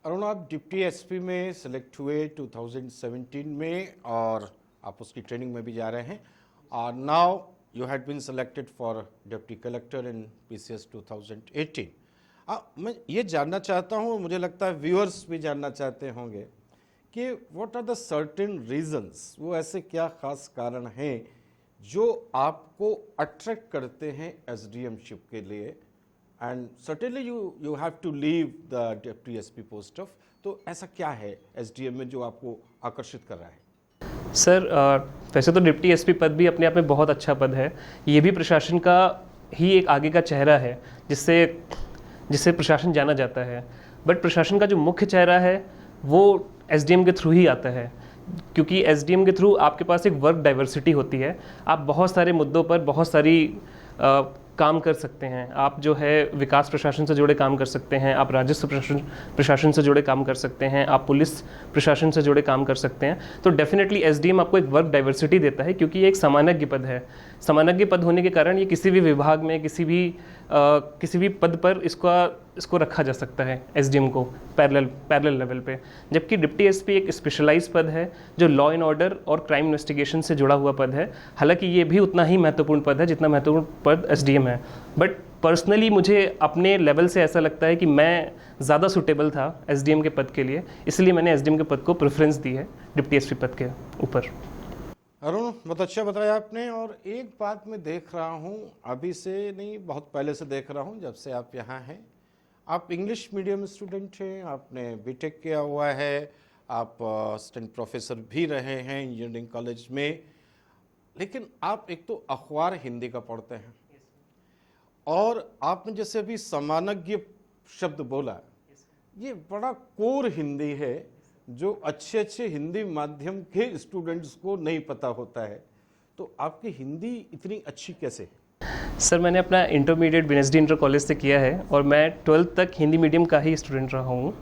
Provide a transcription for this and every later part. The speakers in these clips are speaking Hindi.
अरुण, आप डिप्टी एसपी में सिलेक्ट हुए 2017 में और आप उसकी ट्रेनिंग में भी जा रहे हैं और now you had been selected for deputy collector in PCS 2018। मैं ये जानना चाहता हूँ, मुझे लगता है व्यूअर्स भी जानना चाहते होंगे कि what are the certain reasons, वो ऐसे क्या खास कारण हैं जो आपको अट्रैक्ट करते हैं एसडीएमशिप के लिए, and certainly you have to leave the deputy SP post off. तो ऐसा क्या है एसडीएम में जो आपको आकर्षित कर रहा है? सर वैसे तो डिप्टी एसपी पद भी अपने आप में बहुत अच्छा पद है। ये भी प्रशासन का ही एक आगे का चेहरा है जिससे प्रशासन जाना जाता है। बट प्रशासन का जो मुख्य चेहरा है वो एसडीएम के थ्रू ही आता है, क्योंकि एसडीएम के थ्रू आपके पास एक वर्क डाइवर्सिटी होती है। आप बहुत सारे मुद्दों पर बहुत सारी काम कर सकते हैं। आप जो है विकास प्रशासन से जुड़े काम कर सकते हैं, आप राजस्व प्रशासन से जुड़े काम कर सकते हैं, आप पुलिस प्रशासन से जुड़े काम कर सकते हैं। तो डेफिनेटली एसडीएम आपको एक वर्क डाइवर्सिटी देता है, क्योंकि ये एक समानज्ञ पद है। समानज्ञ पद होने के कारण ये किसी भी विभाग में किसी भी पद पर इसको रखा जा सकता है एसडीएम को पैरेलल लेवल पे। जबकि डिप्टी एसपी एक स्पेशलाइज पद है जो लॉ एंड ऑर्डर और क्राइम इन्वेस्टिगेशन से जुड़ा हुआ पद है। हालांकि ये भी उतना ही महत्वपूर्ण पद है जितना महत्वपूर्ण पद एसडीएम है। बट पर्सनली मुझे अपने लेवल से ऐसा लगता है कि मैं ज़्यादा सूटेबल था एसडीएम के पद के लिए, इसलिए मैंने एसडीएम के पद को प्रेफरेंस दी है डिप्टी एसपी पद के ऊपर। अरुण, बहुत अच्छा बताया आपने। और एक बात मैं देख रहा हूँ, अभी से नहीं बहुत पहले से देख रहा हूँ, जब से आप यहाँ हैं, आप इंग्लिश मीडियम स्टूडेंट हैं, आपने बीटेक किया हुआ है, आप असिस्टेंट प्रोफेसर भी रहे हैं इंजीनियरिंग कॉलेज में, लेकिन आप एक तो अखबार हिंदी का पढ़ते हैं और आपने जैसे अभी समानज्ञ शब्द बोला, ये बड़ा कोर हिंदी है जो अच्छे हिंदी माध्यम के स्टूडेंट्स को नहीं पता होता है। तो आपकी हिंदी इतनी अच्छी कैसे है? सर मैंने अपना इंटरमीडिएट बीएसडी इंटर कॉलेज से किया है और मैं 12th तक हिंदी मीडियम का ही स्टूडेंट रहा हूँ।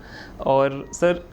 और सर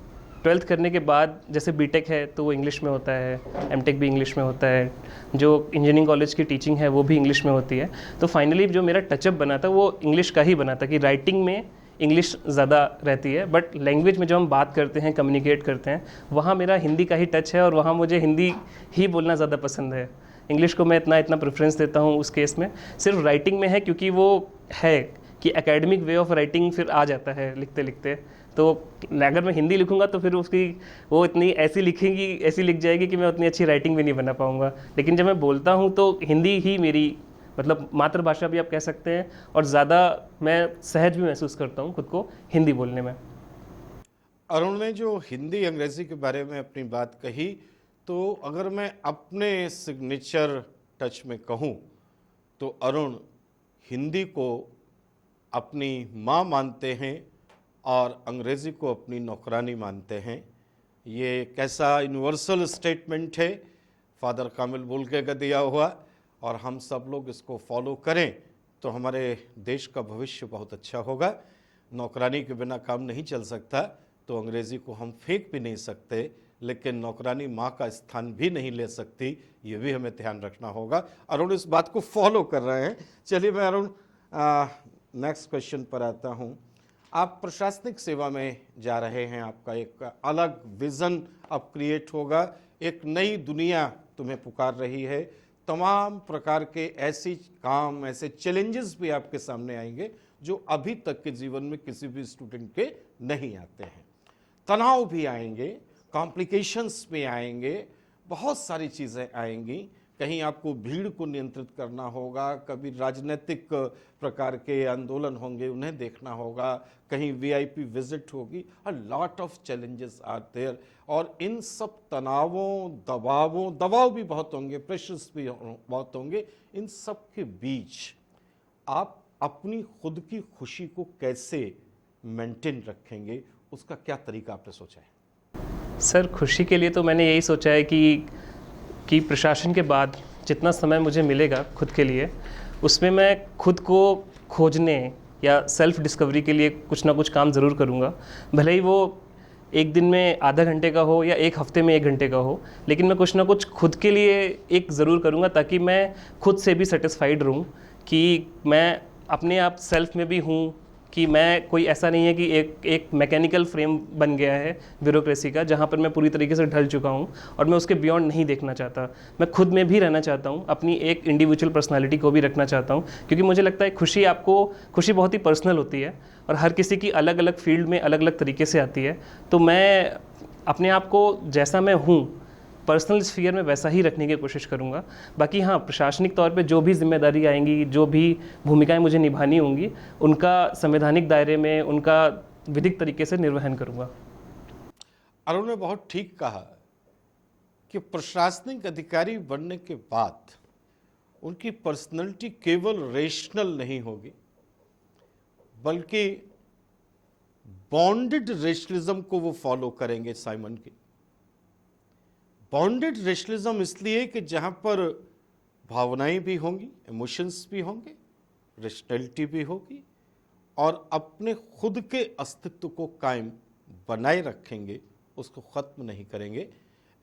12th करने के बाद जैसे बीटेक है तो वो इंग्लिश में होता है, एमटेक भी इंग्लिश में होता है, जो इंजीनियरिंग कॉलेज की टीचिंग है वो भी इंग्लिश में होती है। तो फाइनली जो मेरा टचअप बना था वो इंग्लिश का ही बना था कि राइटिंग में इंग्लिश ज़्यादा रहती है, बट लैंग्वेज में जब हम बात करते हैं, कम्युनिकेट करते हैं, वहाँ मेरा हिंदी का ही टच है और वहाँ मुझे हिंदी ही बोलना ज़्यादा पसंद है। इंग्लिश को मैं इतना प्रेफरेंस देता हूँ उस केस में सिर्फ राइटिंग में है, क्योंकि वो है कि एकेडमिक वे ऑफ राइटिंग फिर आ जाता है लिखते लिखते। तो अगर मैं हिंदी लिखूंगा तो फिर उसकी वो इतनी ऐसी लिख जाएगी कि मैं उतनी अच्छी राइटिंग भी नहीं बना पाऊँगा। लेकिन जब मैं बोलता हूँ तो हिंदी ही मेरी मतलब मातृभाषा भी आप कह सकते हैं, और ज़्यादा मैं सहज भी महसूस करता हूँ खुद को हिंदी बोलने में। अरुण ने जो हिंदी अंग्रेज़ी के बारे में अपनी बात कही, तो अगर मैं अपने सिग्नेचर टच में कहूँ तो अरुण हिंदी को अपनी माँ मानते हैं और अंग्रेज़ी को अपनी नौकरानी मानते हैं। ये कैसा यूनिवर्सल स्टेटमेंट है, फादर कामिल बुल्के का दिया हुआ, और हम सब लोग इसको फॉलो करें तो हमारे देश का भविष्य बहुत अच्छा होगा। नौकरानी के बिना काम नहीं चल सकता, तो अंग्रेज़ी को हम फेंक भी नहीं सकते, लेकिन नौकरानी माँ का स्थान भी नहीं ले सकती, ये भी हमें ध्यान रखना होगा। अरुण इस बात को फॉलो कर रहे हैं। चलिए मैं अरुण नेक्स्ट क्वेश्चन पर आता हूँ। आप प्रशासनिक सेवा में जा रहे हैं, आपका एक अलग विज़न अब क्रिएट होगा, एक नई दुनिया तुम्हें पुकार रही है, तमाम प्रकार के ऐसी काम, ऐसे चैलेंजेस भी आपके सामने आएंगे जो अभी तक के जीवन में किसी भी स्टूडेंट के नहीं आते हैं। तनाव भी आएंगे, कॉम्प्लिकेशंस भी आएंगे, बहुत सारी चीज़ें आएंगी। कहीं आपको भीड़ को नियंत्रित करना होगा, कभी राजनीतिक प्रकार के आंदोलन होंगे उन्हें देखना होगा, कहीं वीआईपी विजिट होगी, a lot of challenges are there. और इन सब तनावों, दबाव भी बहुत होंगे, प्रेशर्स भी बहुत होंगे। इन सब के बीच आप अपनी खुद की खुशी को कैसे मेंटेन रखेंगे, उसका क्या तरीका आपने सोचा है? सर खुशी के लिए तो मैंने यही सोचा है कि प्रशासन के बाद जितना समय मुझे मिलेगा खुद के लिए, उसमें मैं खुद को खोजने या सेल्फ डिस्कवरी के लिए कुछ ना कुछ काम ज़रूर करूँगा। भले ही वो एक दिन में आधा घंटे का हो या एक हफ्ते में 1 घंटे का हो, लेकिन मैं कुछ ना कुछ खुद के लिए एक ज़रूर करूँगा, ताकि मैं खुद से भी सेटिस्फाइड रहूँ कि मैं अपने आप सेल्फ में भी हूँ कि मैं कोई ऐसा नहीं है कि एक मैकेनिकल फ्रेम बन गया है ब्यूरोक्रेसी का, जहाँ पर मैं पूरी तरीके से ढल चुका हूँ और मैं उसके बियॉन्ड नहीं देखना चाहता। मैं खुद में भी रहना चाहता हूँ, अपनी एक इंडिविजुअल पर्सनालिटी को भी रखना चाहता हूँ, क्योंकि मुझे लगता है खुशी बहुत ही पर्सनल होती है और हर किसी की अलग अलग फील्ड में अलग अलग तरीके से आती है। तो मैं अपने आप को जैसा मैं हूँ पर्सनल स्फीयर में वैसा ही रखने की कोशिश करूँगा। बाकी हाँ, प्रशासनिक तौर पे जो भी जिम्मेदारी आएंगी, जो भी भूमिकाएं मुझे निभानी होंगी, उनका संवैधानिक दायरे में, उनका विधिक तरीके से निर्वहन करूँगा। अरुण ने बहुत ठीक कहा कि प्रशासनिक अधिकारी बनने के बाद उनकी पर्सनैलिटी केवल रेशनल नहीं होगी, बल्कि बॉन्डेड रेशनलिज्म को वो फॉलो करेंगे। साइमन की बॉन्डेड रेशनलिज्म इसलिए कि जहां पर भावनाएं भी होंगी, इमोशंस भी होंगे, रेशनैलिटी भी होगी और अपने खुद के अस्तित्व को कायम बनाए रखेंगे, उसको ख़त्म नहीं करेंगे।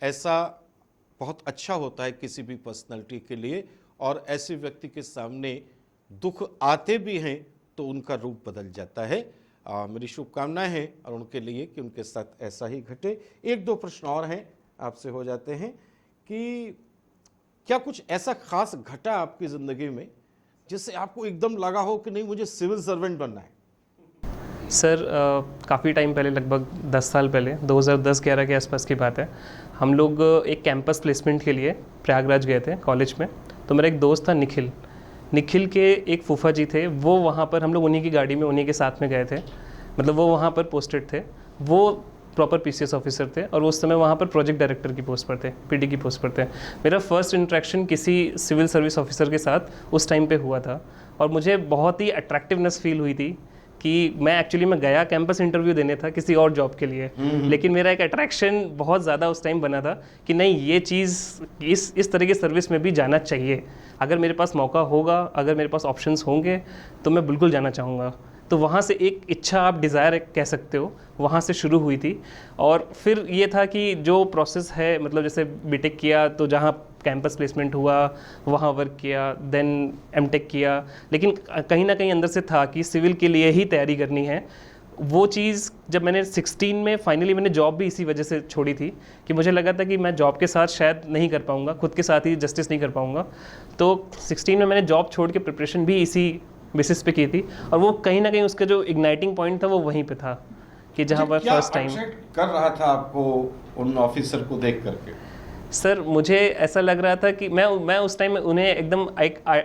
ऐसा बहुत अच्छा होता है किसी भी पर्सनालिटी के लिए, और ऐसे व्यक्ति के सामने दुख आते भी हैं तो उनका रूप बदल जाता है। मेरी शुभकामनाएं हैं और उनके लिए कि उनके साथ ऐसा ही घटे। एक दो प्रश्न और हैं आपसे हो जाते हैं कि क्या कुछ ऐसा खास घटा आपकी ज़िंदगी में जिससे आपको एकदम लगा हो कि नहीं, मुझे सिविल सर्वेंट बनना है? सर, काफ़ी टाइम पहले, लगभग 10 साल पहले, 2010-11 के आसपास की बात है, हम लोग एक कैंपस प्लेसमेंट के लिए प्रयागराज गए थे कॉलेज में। तो मेरा एक दोस्त था निखिल के एक फूफा जी थे, वो वहाँ पर, हम लोग उन्हीं की गाड़ी में उन्हीं के साथ में गए थे। मतलब वो वहाँ पर पोस्टेड थे, वो प्रॉपर पीसीएस ऑफिसर थे और उस समय वहाँ पर प्रोजेक्ट डायरेक्टर की पोस्ट पर थे, पीडी की पोस्ट पर थे। मेरा फर्स्ट इंटरेक्शन किसी सिविल सर्विस ऑफिसर के साथ उस टाइम पे हुआ था और मुझे बहुत ही अट्रैक्टिवनेस फील हुई थी कि मैं एक्चुअली गया कैंपस इंटरव्यू देने था किसी और जॉब के लिए, लेकिन मेरा एक अट्रैक्शन बहुत ज़्यादा उस टाइम बना था कि नहीं, ये चीज़ इस तरह की सर्विस में भी जाना चाहिए। अगर मेरे पास मौका होगा, अगर मेरे पास ऑप्शंस होंगे तो मैं बिल्कुल जाना चाहूँगा। तो वहाँ से एक इच्छा, आप डिज़ायर कह सकते हो, वहाँ से शुरू हुई थी। और फिर ये था कि जो प्रोसेस है, मतलब जैसे बीटेक किया तो जहाँ कैंपस प्लेसमेंट हुआ वहाँ वर्क किया, देन एमटेक किया, लेकिन कहीं ना कहीं अंदर से था कि सिविल के लिए ही तैयारी करनी है। वो चीज़ जब मैंने 16 में फाइनली, मैंने जॉब भी इसी वजह से छोड़ी थी कि मुझे लगा था कि मैं जॉब के साथ शायद नहीं कर पाऊँगा, खुद के साथ ही जस्टिस नहीं कर पाऊँगा। तो 16 में मैंने जॉब छोड़ के प्रिपरेशन भी इसी बेसिस पे की थी और वो कहीं ना कहीं उसका जो इग्नाइटिंग पॉइंट था वो वहीं पे था कि जहाँ पर फर्स्ट टाइम कर रहा था आपको उन ऑफिसर को देख करके। सर, मुझे ऐसा लग रहा था कि मैं उस टाइम उन्हें एकदम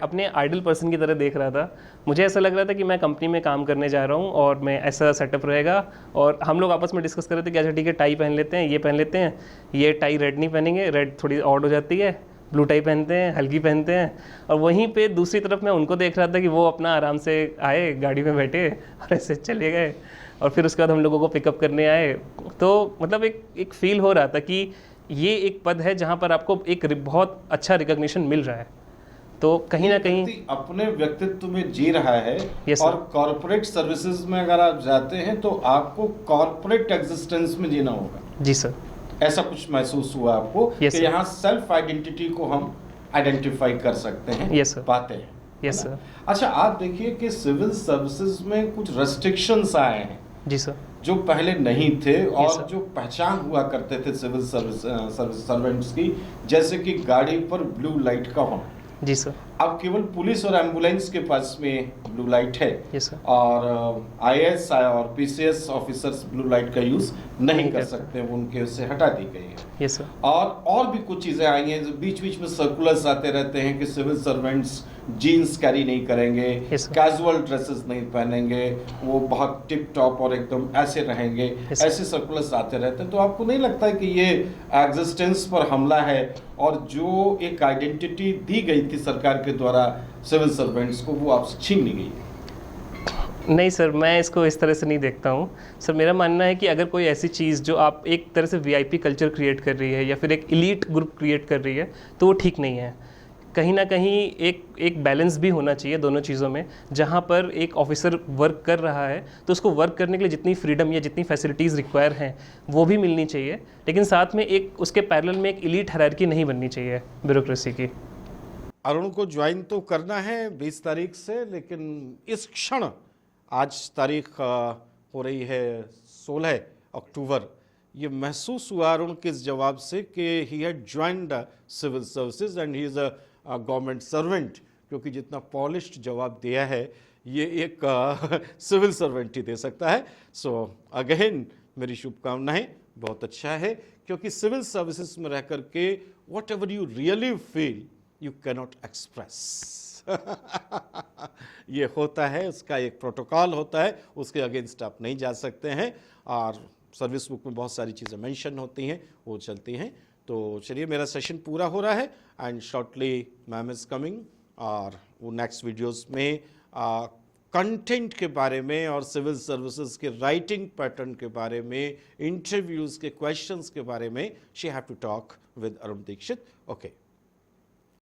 अपने आइडल पर्सन की तरह देख रहा था। मुझे ऐसा लग रहा था कि मैं कंपनी में काम करने जा रहा हूँ और मैं ऐसा सेटअप रहेगा, और हम लोग आपस में डिस्कस कर रहे थे कि अच्छा ठीक है, टाई पहन लेते हैं, ये पहन लेते हैं, ये टाई रेड नहीं पहनेंगे, रेड थोड़ी ऑड हो जाती है, ब्लू टाई पहनते हैं, हल्की पहनते हैं। और वहीं पे दूसरी तरफ मैं उनको देख रहा था कि वो अपना आराम से आए, गाड़ी में बैठे और ऐसे चले गए, और फिर उसके बाद हम लोगों को पिकअप करने आए। तो मतलब एक फील हो रहा था कि ये एक पद है जहाँ पर आपको एक बहुत अच्छा रिकॉग्निशन मिल रहा है। तो कहीं ना कहीं अपने व्यक्तित्व में जी रहा है। Yes, और कॉर्पोरेट सर्विसेज में अगर आप जाते हैं तो आपको कॉर्पोरेट एग्जिस्टेंस में जीना होगा। जी सर। ऐसा कुछ महसूस हुआ आपको? Yes, कि यहाँ सेल्फ आइडेंटिटी को हम आइडेंटिफाई कर सकते हैं। Yes, sir. पाते हैं। Yes sir. अच्छा, आप देखिए कि सिविल सर्विसेज में कुछ रेस्ट्रिक्शंस आए हैं जी सर। जो पहले नहीं थे, और sir. जो पहचान हुआ करते थे सिविल सर्विस सर्वेंट्स की, जैसे कि गाड़ी पर ब्लू लाइट का होना। जी सर। अब केवल पुलिस और एम्बुलेंस के पास में ब्लू लाइट है। Yes sir. और आईएएस और पीसीएस ऑफिसर्स ब्लू लाइट का यूज नहीं कर सकते, उनके उससे हटा दी गई है। Yes sir. और भी कुछ चीजें आई हैं, जो बीच बीच में सर्कुलर्स आते रहते हैं कि सिविल सर्वेंट्स जीन्स कैरी नहीं करेंगे, Yes, sir. कैजुअल ड्रेसेस नहीं पहनेंगे, वो बहुत टिप टॉप और एकदम ऐसे रहेंगे। Yes, sir. ऐसे सर्कुलर्स आते रहते हैं। तो आपको नहीं लगता है कि ये एग्जिस्टेंस पर हमला है, और जो एक आइडेंटिटी दी गई थी सरकार के द्वारा सिविल सर्वेंट्स को, वो आपसे छीन ली गई है? नहीं सर, मैं इसको इस तरह से नहीं देखता हूँ। सर, मेरा मानना है कि अगर कोई ऐसी चीज़ जो आप एक तरह से वीआईपी कल्चर क्रिएट कर रही है या फिर एक इलीट ग्रुप क्रिएट कर रही है, तो वो ठीक नहीं है। कहीं ना कहीं एक बैलेंस भी होना चाहिए दोनों चीज़ों में। जहाँ पर एक ऑफिसर वर्क कर रहा है तो उसको वर्क करने के लिए जितनी फ्रीडम या जितनी फैसिलिटीज़ रिक्वायर हैं वो भी मिलनी चाहिए, लेकिन साथ में एक उसके पैरेलल में एक इलीट हायरार्की नहीं बननी चाहिए ब्यूरोक्रेसी की। अरुण को ज्वाइन तो करना है 20 तारीख से, लेकिन इस क्षण आज तारीख हो रही है 16 अक्टूबर। ये महसूस हुआ अरुण के इस जवाब से कि he had joined civil services and he is a government servant, क्योंकि जितना पॉलिश्ड जवाब दिया है ये एक सिविल सर्वेंट ही दे सकता है। सो अगेन मेरी शुभकामनाएं, बहुत अच्छा है, क्योंकि सिविल सर्विसेज में रह करके what ever you really feel you cannot express ये होता है, उसका एक प्रोटोकॉल होता है, उसके अगेंस्ट आप नहीं जा सकते हैं। और सर्विस बुक में बहुत सारी चीज़ें मेंशन होती हैं, वो चलती हैं। तो चलिए, मेरा सेशन पूरा हो रहा है and shortly ma'am is coming, और वो नेक्स्ट वीडियोस में कंटेंट के बारे में और सिविल सर्विसेज के राइटिंग पैटर्न के बारे में, इंटरव्यूज़ के क्वेश्चंस के बारे में she have to talk with Arun Dikshit. Okay.